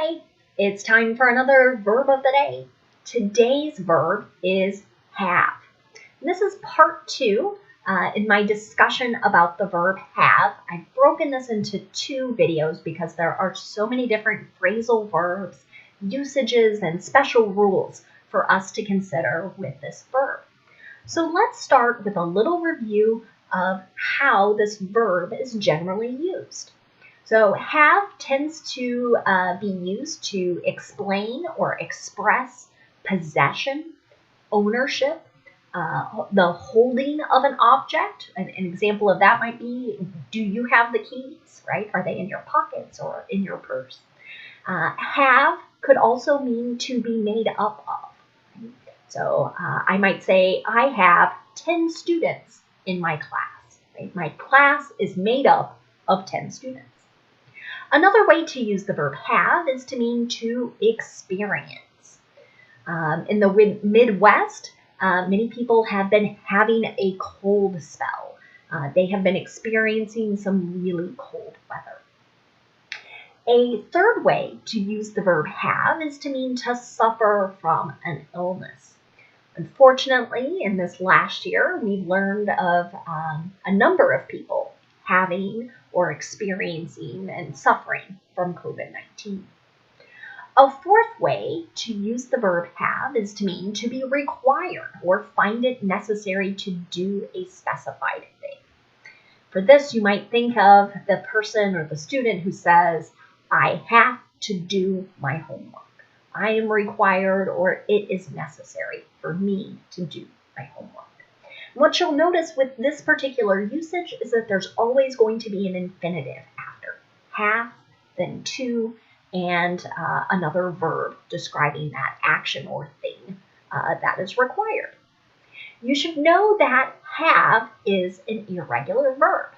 Hi, it's time for another verb of the day. Today's verb is have. This is part 2 in my discussion about the verb have. I've broken this into 2 videos because there are so many different phrasal verbs, usages, and special rules for us to consider with this verb. So let's start with a little review of how this verb is generally used. So have tends to be used to explain or express possession, ownership, the holding of an object. An example of that might be, do you have the keys, right? Are they in your pockets or in your purse? Have could also mean to be made up of. Right? So I might say, I have 10 students in my class. Right? My class is made up of 10 students. Another way to use the verb have is to mean to experience. In the Midwest, many people have been having a cold spell. They have been experiencing some really cold weather. A third way to use the verb have is to mean to suffer from an illness. Unfortunately, in this last year, we've learned of a number of people having or experiencing and suffering from COVID-19. A fourth way to use the verb have is to mean to be required or find it necessary to do a specified thing. For this, you might think of the person or the student who says, I have to do my homework. I am required or it is necessary for me to do my homework. What you'll notice with this particular usage is that there's always going to be an infinitive after. Have, then to, and another verb describing that action or thing that is required. You should know that have is an irregular verb.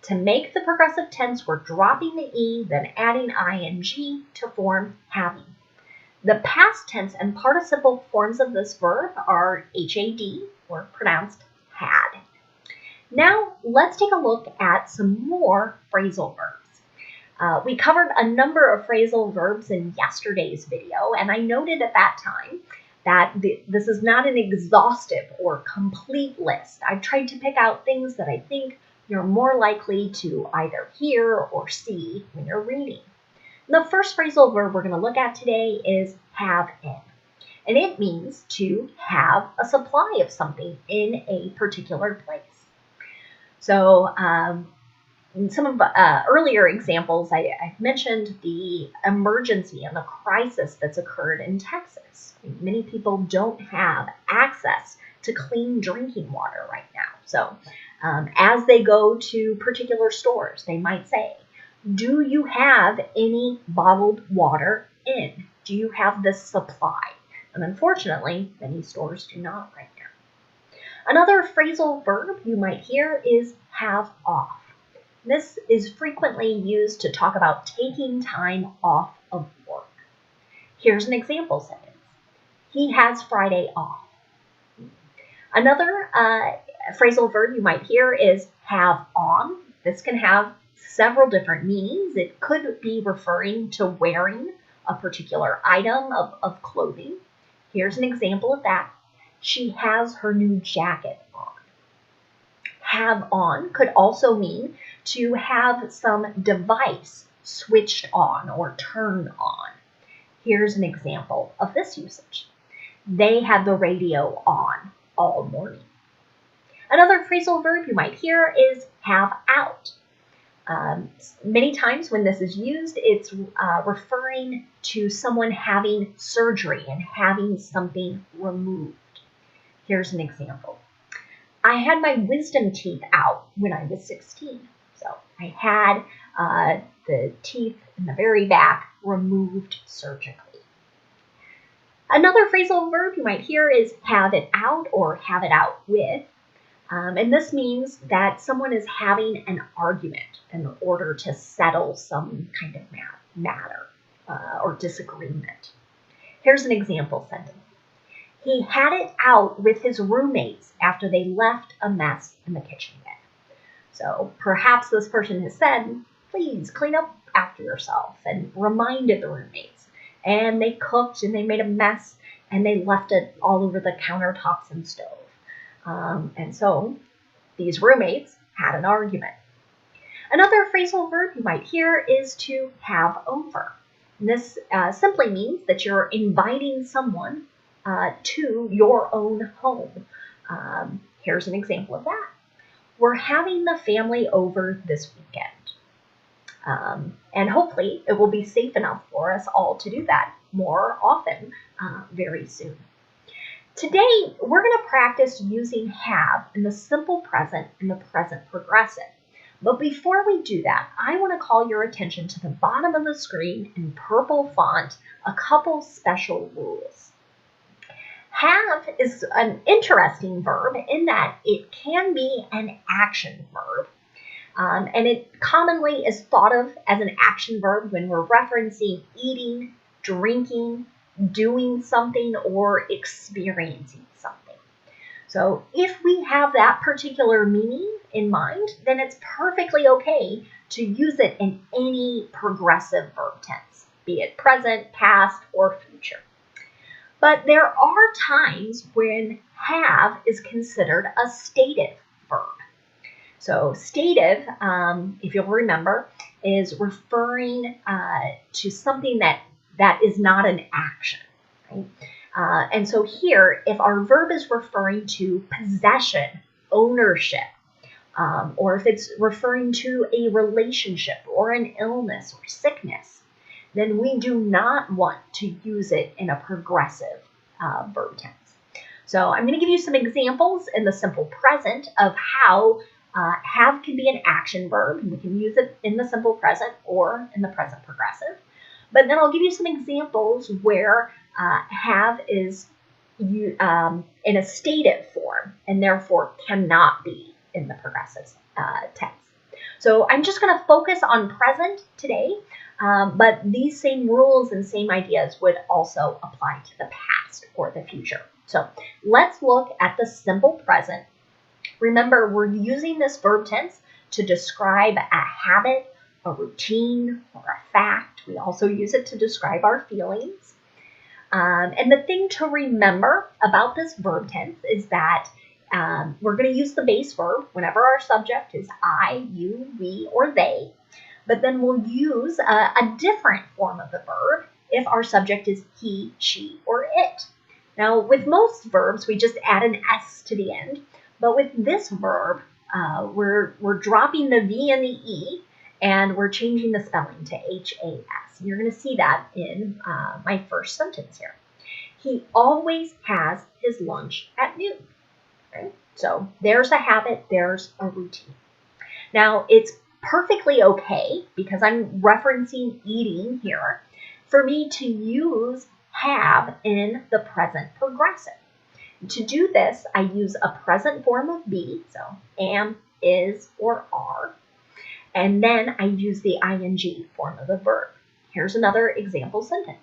To make the progressive tense, we're dropping the E, then adding ing to form having. The past tense and participle forms of this verb are had, or pronounced had. Now, let's take a look at some more phrasal verbs. We covered a number of phrasal verbs in yesterday's video, and I noted at that time that this is not an exhaustive or complete list. I've tried to pick out things that I think you're more likely to either hear or see when you're reading. The first phrasal verb we're going to look at today is have in. And it means to have a supply of something in a particular place. So in some of earlier examples, I've mentioned the emergency and the crisis that's occurred in Texas. Many people don't have access to clean drinking water right now. So as they go to particular stores, they might say, do you have any bottled water in? Do you have this supply? And unfortunately, many stores do not right now. Another phrasal verb you might hear is have off. This is frequently used to talk about taking time off of work. Here's an example sentence. He has Friday off. Another phrasal verb you might hear is have on. This can have several different meanings. It could be referring to wearing a particular item of clothing. Here's an example of that. She has her new jacket on. Have on could also mean to have some device switched on or turned on. Here's an example of this usage. They had the radio on all morning. Another phrasal verb you might hear is have out. Many times when this is used, it's referring to someone having surgery and having something removed. Here's an example. I had my wisdom teeth out when I was 16. So I had the teeth in the very back removed surgically. Another phrasal verb you might hear is have it out or have it out with. And this means that someone is having an argument in order to settle some kind of matter or disagreement. Here's an example sentence. He had it out with his roommates after they left a mess in the kitchen bed. So perhaps this person has said, please clean up after yourself, and reminded the roommates and they cooked and they made a mess and they left it all over the countertops and stove. And so these roommates had an argument. Another phrasal verb you might hear is to have over. And this simply means that you're inviting someone to your own home. Here's an example of that. We're having the family over this weekend. And hopefully it will be safe enough for us all to do that more often very soon. Today, we're going to practice using have in the simple present and the present progressive. But before we do that, I want to call your attention to the bottom of the screen in purple font, a couple special rules. Have is an interesting verb in that it can be an action verb. And it commonly is thought of as an action verb when we're referencing eating, drinking, doing something, or experiencing something. So if we have that particular meaning in mind, then it's perfectly okay to use it in any progressive verb tense, be it present, past, or future. But there are times when have is considered a stative verb. So stative, if you'll remember, is referring to something that is not an action, right? And so here, if our verb is referring to possession, ownership, or if it's referring to a relationship or an illness or sickness, then we do not want to use it in a progressive verb tense. So I'm going to give you some examples in the simple present of how have can be an action verb, and we can use it in the simple present or in the present progressive. But then I'll give you some examples where have is in a stative form and therefore cannot be in the progressive tense. So I'm just going to focus on present today, but these same rules and same ideas would also apply to the past or the future. So let's look at the simple present. Remember, we're using this verb tense to describe a habit, a routine, or a fact. We also use it to describe our feelings. And the thing to remember about this verb tense is that we're going to use the base verb whenever our subject is I, you, we, or they. But then we'll use a different form of the verb if our subject is he, she, or it. Now, with most verbs, we just add an S to the end. But with this verb, we're dropping the V and the E, and we're changing the spelling to H-A-S. You're going to see that in my first sentence here. He always has his lunch at noon. Right? So there's a habit, there's a routine. Now, it's perfectly okay, because I'm referencing eating here, for me to use have in the present progressive. To do this, I use a present form of be, so am, is, or are. And then I use the ing form of the verb. Here's another example sentence.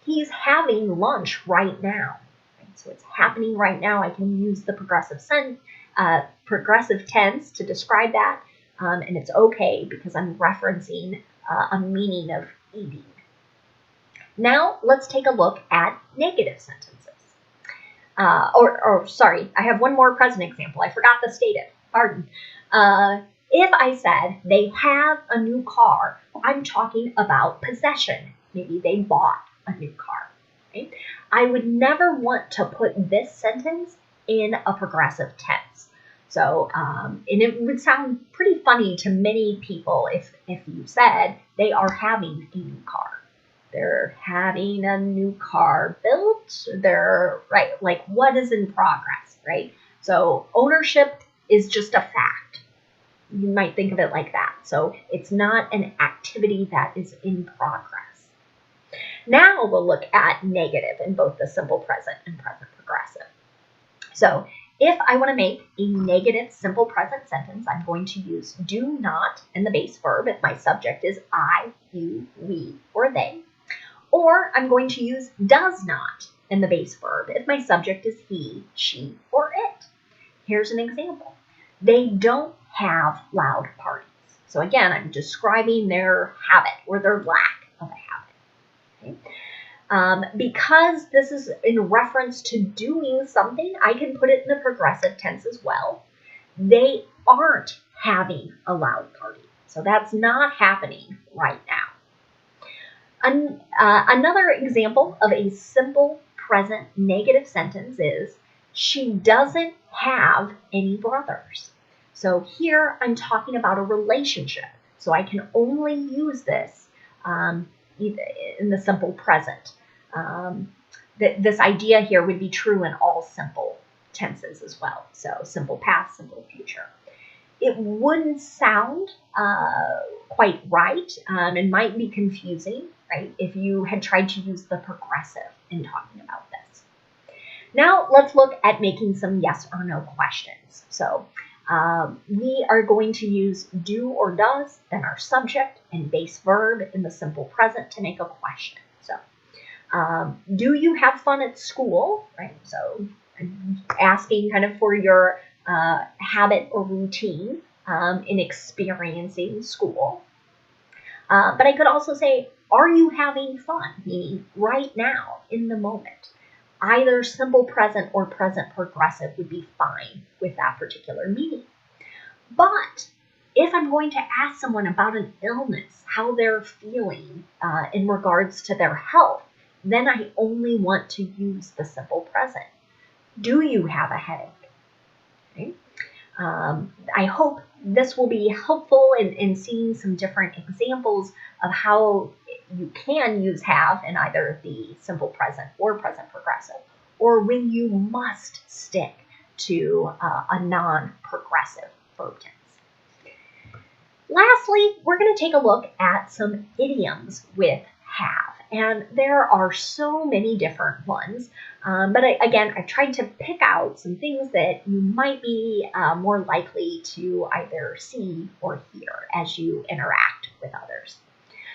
He's having lunch right now. Right? So it's happening right now. I can use the progressive tense to describe that. And it's okay because I'm referencing a meaning of eating. Now let's take a look at negative sentences. Sorry, I have one more present example. I forgot the stative. Pardon. If I said they have a new car, I'm talking about possession. Maybe they bought a new car. Right? I would never want to put this sentence in a progressive tense. So, and it would sound pretty funny to many people if you said they are having a new car. They're having a new car built. They're, right, like what is in progress, right? So ownership is just a fact. You might think of it like that. So it's not an activity that is in progress. Now we'll look at negative in both the simple present and present progressive. So if I want to make a negative simple present sentence, I'm going to use do not in the base verb if my subject is I, you, we, or they. Or I'm going to use does not in the base verb if my subject is he, she, or it. Here's an example. They don't have loud parties. So again, I'm describing their habit or their lack of a habit. Okay? Because this is in reference to doing something, I can put it in the progressive tense as well. They aren't having a loud party. So that's not happening right now. Another example of a simple present negative sentence is, she doesn't have any brothers. So here I'm talking about a relationship. So I can only use this in the simple present. This idea here would be true in all simple tenses as well. So simple past, simple future. It wouldn't sound quite right and might be confusing, right, if you had tried to use the progressive in talking about this. Now let's look at making some yes or no questions. So we are going to use do or does, then our subject and base verb in the simple present to make a question. So do you have fun at school, right? So asking kind of for your habit or routine in experiencing school. But I could also say, are you having fun? Meaning right now, in the moment. Either simple present or present progressive would be fine with that particular meaning. But if I'm going to ask someone about an illness, how they're feeling in regards to their health, then I only want to use the simple present. Do you have a headache? Okay. I hope this will be helpful in seeing some different examples of how you can use have in either the simple present or present progressive, or when you must stick to a non-progressive verb tense. Lastly, we're going to take a look at some idioms with have. And there are so many different ones. But I tried to pick out some things that you might be more likely to either see or hear as you interact with others.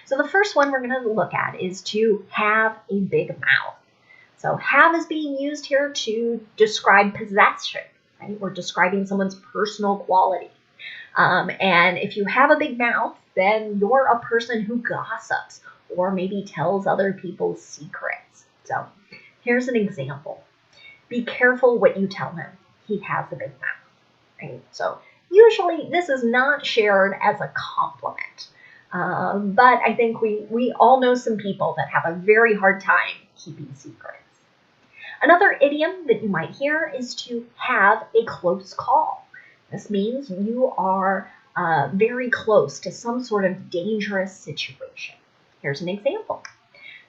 So the first one we're going to look at is to have a big mouth. So have is being used here to describe possession, right? We're describing someone's personal quality. And if you have a big mouth, then you're a person who gossips or maybe tells other people's secrets. So here's an example. Be careful what you tell him. He has a big mouth. Right? So usually this is not shared as a compliment. But I think we all know some people that have a very hard time keeping secrets. Another idiom that you might hear is to have a close call. This means you are very close to some sort of dangerous situation. Here's an example.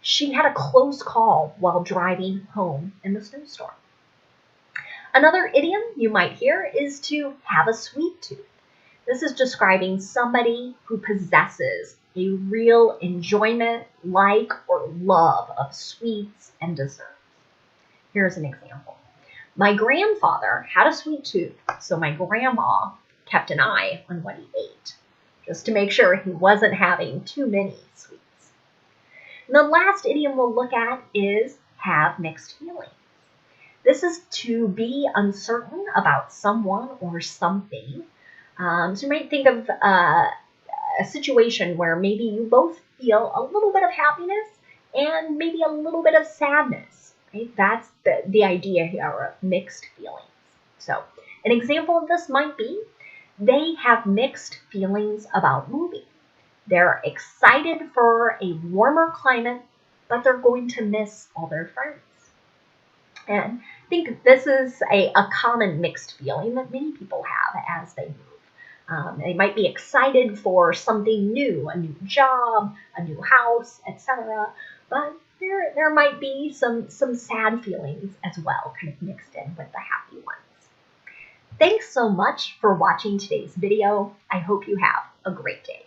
She had a close call while driving home in the snowstorm. Another idiom you might hear is to have a sweet tooth. This is describing somebody who possesses a real enjoyment, like, or love of sweets and desserts. Here's an example. My grandfather had a sweet tooth, so my grandma kept an eye on what he ate, just to make sure he wasn't having too many sweets. And the last idiom we'll look at is have mixed feelings. This is to be uncertain about someone or something. So you might think of a situation where maybe you both feel a little bit of happiness and maybe a little bit of sadness. Right? That's the idea here of mixed feelings. So an example of this might be, they have mixed feelings about moving. They're excited for a warmer climate, but they're going to miss all their friends. And I think this is a common mixed feeling that many people have as they move. They might be excited for something new, a new job, a new house, etc. But there might be some sad feelings as well, kind of mixed in with the happy ones. Thanks so much for watching today's video. I hope you have a great day.